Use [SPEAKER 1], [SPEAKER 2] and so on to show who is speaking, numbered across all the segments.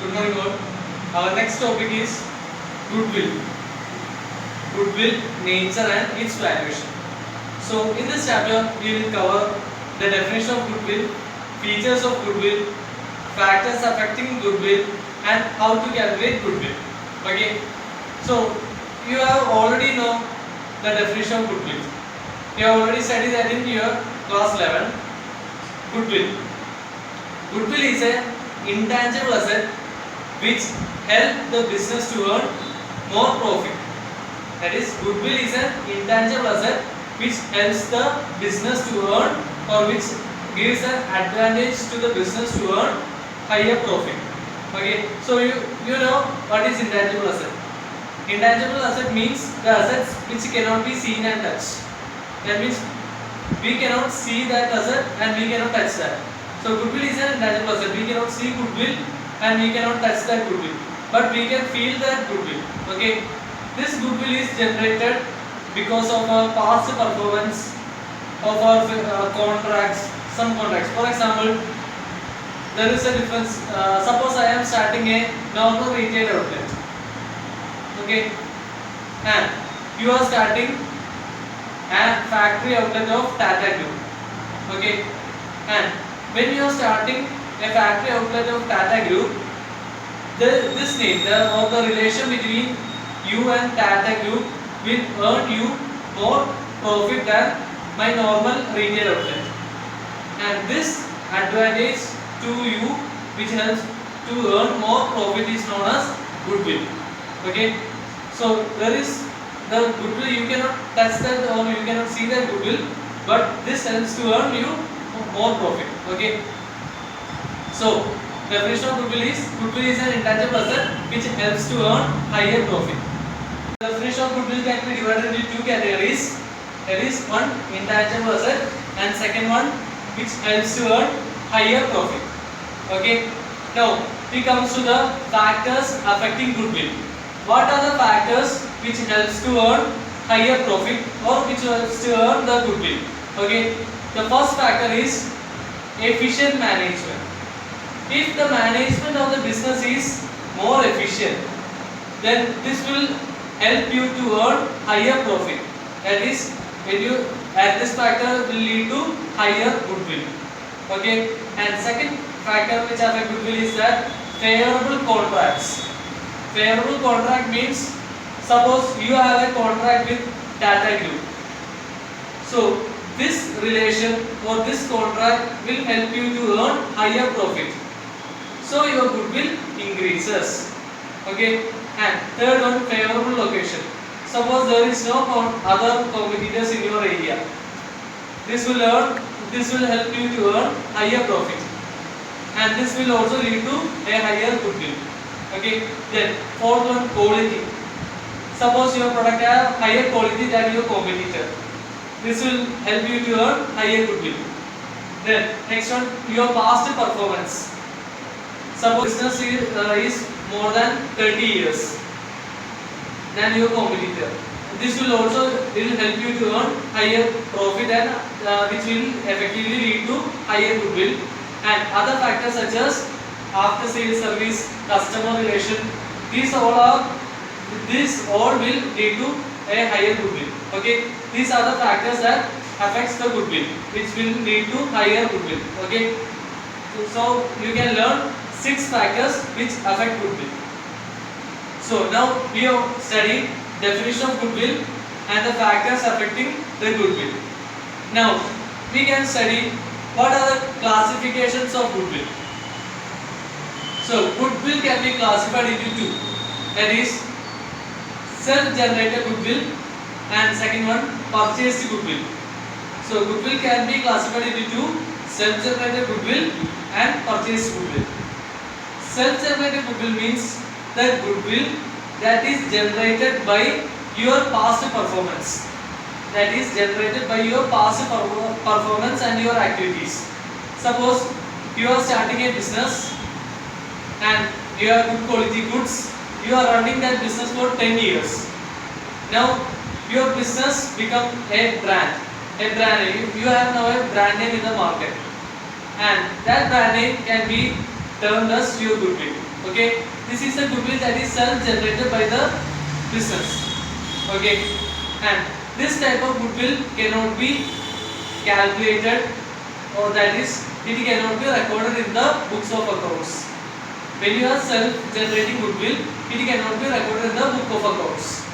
[SPEAKER 1] Good morning all. Our next topic is goodwill. Goodwill, nature and its valuation. So in this chapter we will cover the definition of goodwill, features of goodwill, factors affecting goodwill and how to calculate goodwill. Okay. So you have already know the definition of goodwill. You have already studied that in your class 11. Goodwill. Goodwill is an intangible asset which help the business to earn more profit. That is, goodwill is an intangible asset which helps the business to earn or which gives an advantage to the business to earn higher profit. Okay, so you know what is intangible asset. Intangible asset means the assets which cannot be seen and touched. That means we cannot see that asset and we cannot touch that. So goodwill is an intangible asset. We cannot see goodwill and we cannot touch that goodwill, but we can feel that goodwill. Okay, this goodwill is generated because of our past performance of our contracts, some contracts. For example, there is a difference. Suppose I am starting a normal retail outlet. Okay, and you are starting a factory outlet of Tata Group. Okay, and when you are starting a factory outlet of Tata Group, this need or the relation between you and Tata Group will earn you more profit than my normal retail outlet, and this advantage to you which helps to earn more profit is known as goodwill. Okay, so there is the goodwill, you cannot touch that or you cannot see that goodwill, but this helps to earn you more profit. Okay, so definition of goodwill is an intangible asset which helps to earn higher profit. The definition of goodwill can be divided into two categories. That is, one, intangible asset, and second one, which helps to earn higher profit. Okay, now we come to the factors affecting goodwill. What are the factors which helps to earn higher profit or which helps to earn the goodwill? Okay, the first factor is efficient management. If the management of the business is more efficient, then this will help you to earn higher profit. That is, when you add this factor will lead to higher goodwill. Okay, and second factor which affect goodwill is that favorable contracts. Favorable contract means, suppose you have a contract with Tata Group. So this relation or this contract will help you to earn higher profit. So your goodwill increases. Okay, and third one, favorable location. Suppose there is no other competitors in your area. This will help you to earn higher profit, and this will also lead to a higher goodwill. Okay, then fourth one, quality. Suppose your product have higher quality than your competitor. This will help you to earn higher goodwill. Then next one, your past performance. Suppose business is more than 30 years than your competitor. This will also help you to earn higher profit and which will effectively lead to higher goodwill. And other factors such as after sales service, customer relation, these all will lead to a higher goodwill. Okay, these are the factors that affects the goodwill, which will lead to higher goodwill. Okay, so you can learn 6 factors which affect goodwill. So now we have studied definition of goodwill and the factors affecting the goodwill. Now we can study what are the classifications of goodwill. So goodwill can be classified into two. That is, self-generated goodwill and second one, purchased goodwill. So goodwill can be classified into two: self-generated goodwill and purchased goodwill. Self-generated goodwill means the goodwill that is generated by your past performance. That is generated by your past performance and your activities. Suppose you are starting a business and you have good quality goods. You are running that business for 10 years. Now your business become a brand. You have now a brand name in the market, and that brand name can be termed as your goodwill. Okay, this is the goodwill that is self-generated by the business. Okay, and this type of goodwill cannot be calculated, or that is, it cannot be recorded in the books of accounts. When you are self-generating goodwill, it cannot be recorded in the book of accounts.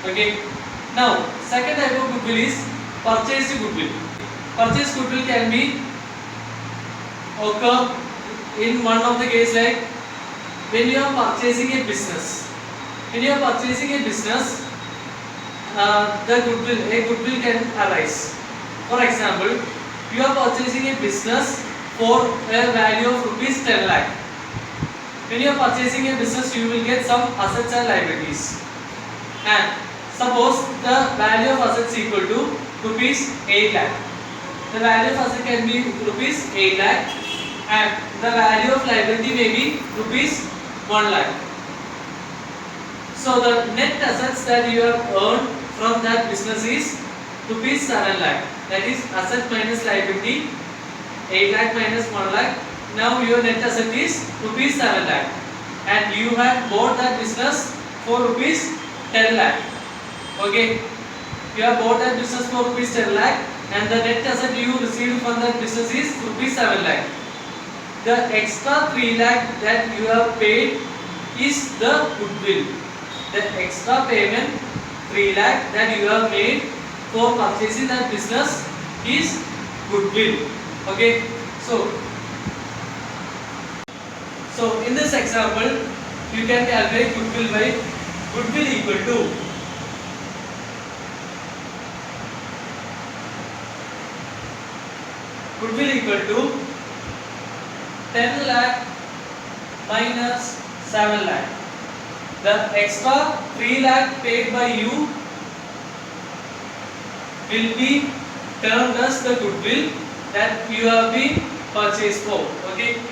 [SPEAKER 1] Okay. Now, second type of goodwill is purchased goodwill. Purchased goodwill can be occur in one of the case, like when you are purchasing a business. When you are purchasing a business, a goodwill can arise. For example, you are purchasing a business for a value of rupees 10 lakh. When you are purchasing a business, you will get some assets and liabilities. And suppose the value of assets equal to rupees 8 lakh. The value of asset can be rupees 8 lakh, and the value of liability may be rupees 1 lakh. So the net assets that you have earned from that business is rupees 7 lakh. That is asset minus liability, 8 lakh minus 1 lakh. Now your net asset is rupees 7 lakh, and you had bought that business for rupees 10 lakh. Okay, you have bought that business for rupees 10 lakh, and the net asset you received from that business is rupees 7 lakh. The extra 3 lakh that you have paid is the goodwill. The extra payment 3 lakh that you have made for purchasing that business is goodwill. Okay, so in this example, you can calculate goodwill by goodwill equal to goodwill equal to 10 lakh minus 7 lakh. The extra 3 lakh paid by you will be termed as the goodwill that you have been purchased for. Okay.